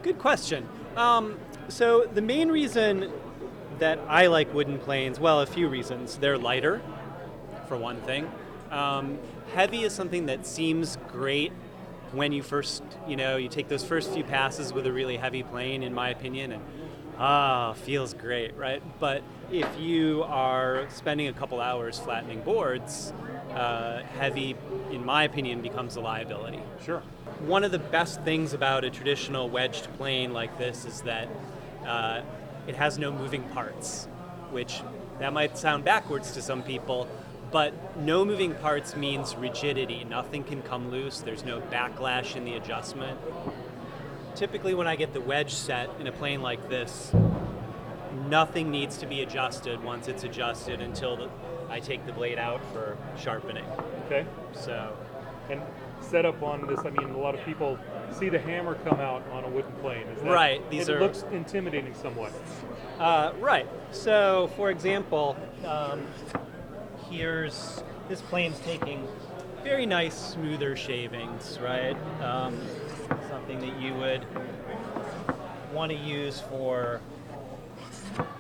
Good question. So the main reason that I like wooden planes, well, a few reasons. They're lighter, for one thing. Heavy is something that seems great when you first, you take those first few passes with a really heavy plane, in my opinion, and feels great, right? But if you are spending a couple hours flattening boards, heavy, in my opinion, becomes a liability. Sure. One of the best things about a traditional wedged plane like this is that it has no moving parts, which that might sound backwards to some people, but no moving parts means rigidity. Nothing can come loose. There's no backlash in the adjustment. Typically when I get the wedge set in a plane like this, nothing needs to be adjusted once it's adjusted until I take the blade out for sharpening. Okay. So, and setup on this, I mean, a lot of people see the hammer come out on a wooden plane. Is that, right. It looks intimidating somewhat. Right. So, for example, this plane's taking very nice, smoother shavings, right? Something that you would want to use for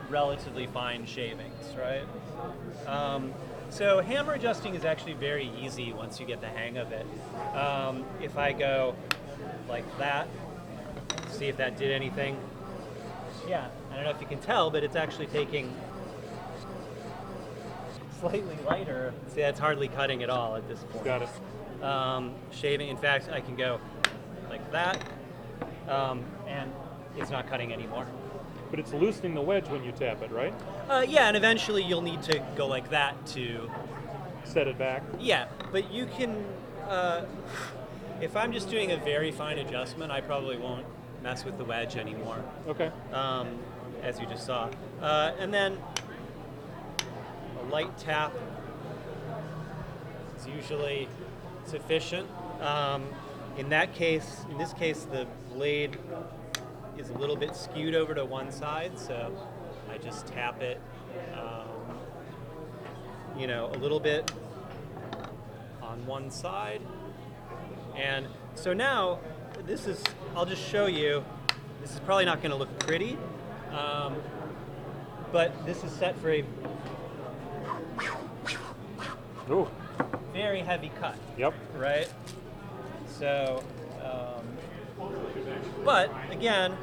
relatively fine shavings, right? So hammer adjusting is actually very easy once you get the hang of it. If I go like that, see if that did anything. Yeah, I don't know if you can tell, but it's actually taking slightly lighter. See, that's hardly cutting at all at this point. Got it. Shaving, in fact, I can go like that, and it's not cutting anymore. But it's loosening the wedge when you tap it, right? Yeah, and eventually you'll need to go like that to set it back. Yeah, but you can, if I'm just doing a very fine adjustment, I probably won't mess with the wedge anymore. Okay. As you just saw. And then a light tap is usually sufficient. In this case, the blade is a little bit skewed over to one side, so I just tap it, a little bit on one side. And so now, I'll just show you, this is probably not going to look pretty, but this is set for a very heavy cut. Yep. Right? So, but again,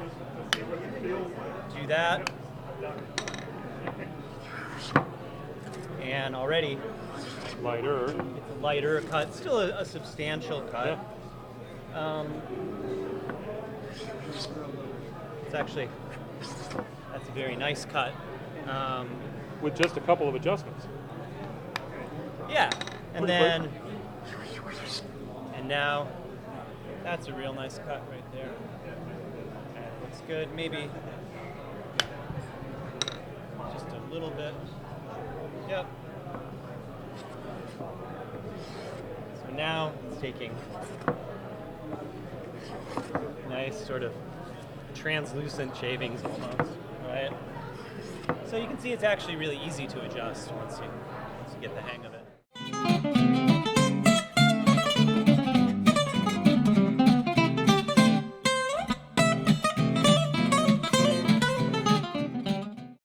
do that, and already lighter. It's a lighter cut, still a substantial cut. Yeah. That's a very nice cut. With just a couple of adjustments. Yeah, and Pretty then, quick. And now, that's a real nice cut right there. Looks good, maybe just a little bit. Yep. So now it's taking nice sort of translucent shavings almost, right? So you can see it's actually really easy to adjust once you get the hang of it.